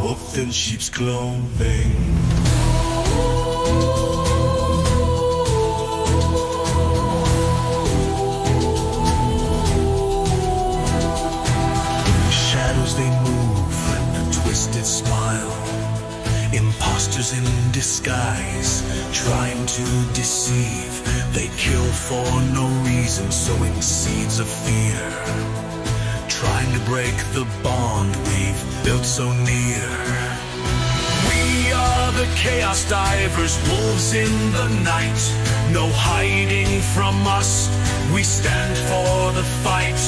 wolf in sheep's clothing. Shadows they move with a twisted smile. Imposters in disguise, trying to deceive. They kill for no reason, sowing seeds of fear. Trying to break the bond we've built so near. We are the Chaos Divers, wolves in the night. No hiding from us, we stand for the fight.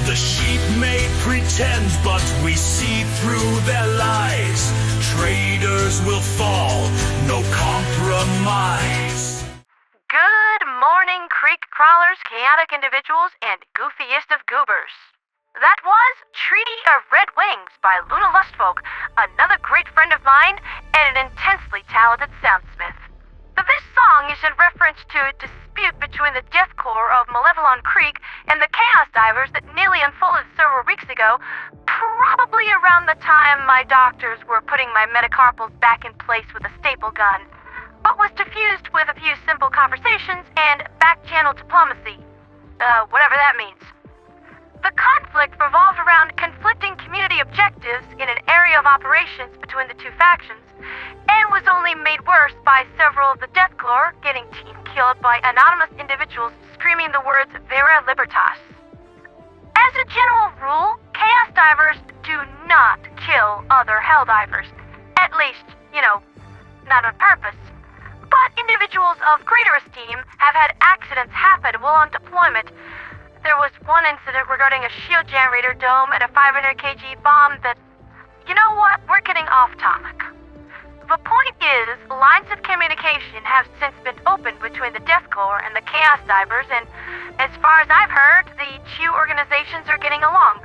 The sheep may pretend, but we see through their lies. Traitors will fall, no compromise. Good morning, creek crawlers, chaotic individuals, and goofiest of goobers. That was Treaty of Red Wings by Luna Lustfolk, another great friend of mine, and an intensely talented soundsmith. This song is in reference to a dispute between the Deathcore of Malevelon Creek and the Chaos Divers that nearly unfolded several weeks ago, probably around the time my doctors were putting my metacarpals back in place with a staple gun, but was diffused with a few simple conversations and back-channel diplomacy. Whatever that means. The conflict revolved around conflicting community objectives in an area of operations between the two factions, and was only made worse by several of the Deathcore getting team killed by anonymous individuals screaming the words Vera Libertas. As a general rule, Chaos Divers do not kill other Helldivers. At least, not on purpose. But individuals of greater esteem have had accidents happen while on deployment. There was one incident regarding a shield generator dome and a 500 kg bomb that... You know what? We're getting off topic. The point is, lines of communication have since been opened between the Deathcore and the Chaos Divers, and as far as I've heard, the two organizations are getting along,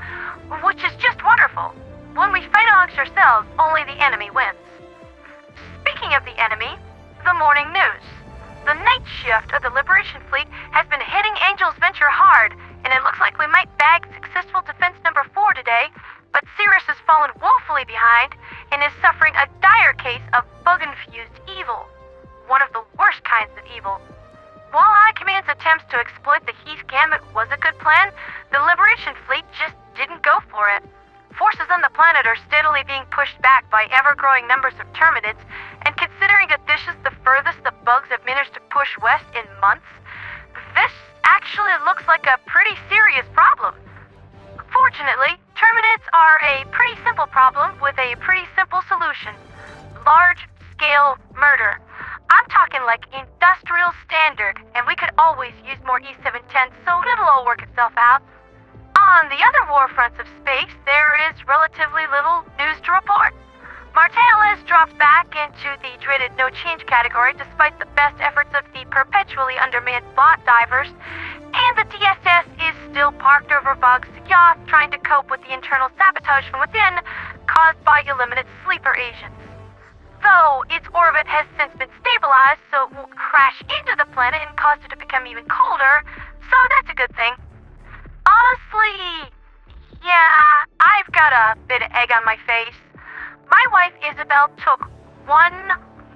which is just wonderful. When we fight amongst ourselves, only the enemy wins. Speaking of the enemy, the morning news. The night shift of the Liberation Fleet has been hitting Angel's Venture hard, and it looks like we might bag successful defense number 4 today, but Cirrus has fallen woefully behind and is suffering a dire case of bug-infused evil. One of the worst kinds of evil. While High Command's attempts to exploit the Heeth gamut was a good plan, the Liberation Fleet just didn't go for it. Forces on the planet are steadily being pushed back by ever-growing numbers of Terminids, and considering that this is the furthest the bugs have managed to push west in months, this actually looks like a pretty serious problem. Fortunately, Terminids are a pretty simple problem with a pretty simple solution. Large-scale murder. I'm talking like industrial standard, and we could always use more E710, so it'll all work itself out. On the other war fronts of space, there is relatively little news to report. Martel has dropped back into the dreaded no-change category despite the best efforts of the perpetually undermanned bot divers, and the DSS is still parked over Bug's yacht trying to cope with the internal sabotage from within caused by Illuminate sleeper agents. Though its orbit has since been stabilized, so it won't crash into the planet and cause it to become even colder, so that's a good thing. Honestly, yeah, I've got a bit of egg on my face. My wife Isabel took one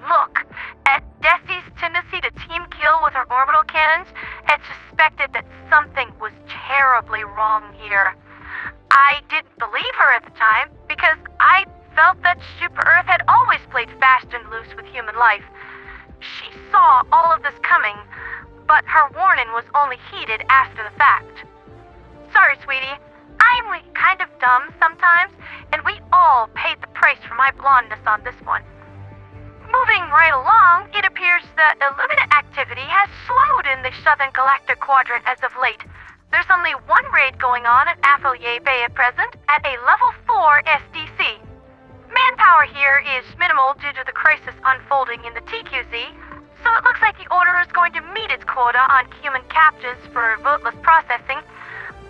look at Desi's tendency to team kill with her orbital cannons and suspected that something was terribly wrong here. I didn't believe her at the time because I felt that Super Earth had always played fast and loose with human life. She saw all of this coming, but her warning was only heeded after the fact. Sorry, sweetie. I'm kind of dumb sometimes, and we all paid the price for my blondness on this one. Moving right along, it appears that Illuminate activity has slowed in the Southern Galactic Quadrant as of late. There's only one raid going on at Afoyay Bay at present, at a level 4 SDC. Manpower here is minimal due to the crisis unfolding in the TQZ, so it looks like the Order is going to meet its quota on human captives for voteless processing,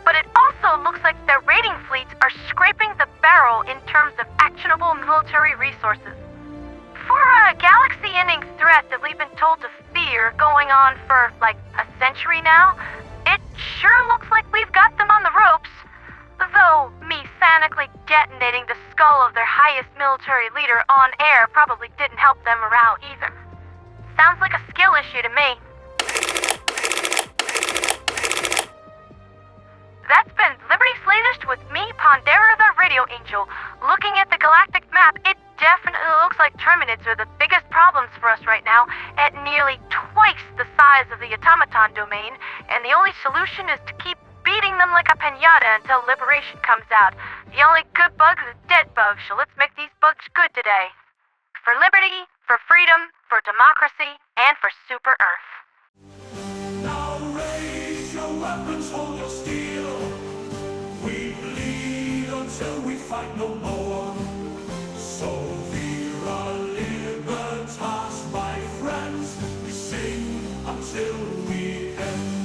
but it also looks like the raiding fleets are scraping the barrel in terms of actionable military resources. For a galaxy-ending threat that we've been told to fear going on for, like, a century now, it sure looks like we've got them on the ropes. Though me sonically detonating the skull of their highest military leader on air probably didn't help their morale either. Sounds like a skill issue to me. That's been Liberty Slatest with me, Pondera the Radio Angel. Looking at the galactic map, it definitely looks like Terminids are the biggest problems for us right now, at nearly twice the size of the Automaton domain, and the only solution is to keep beating them like a piñata until Liberation comes out. The only good bugs is dead bugs, so let's make these bugs good today. For liberty, for freedom, for democracy, and for Super Earth. Now raise your weapons, hold your steel. We bleed until we fight no more. So Vira Libertas, my friends. We sing until we end.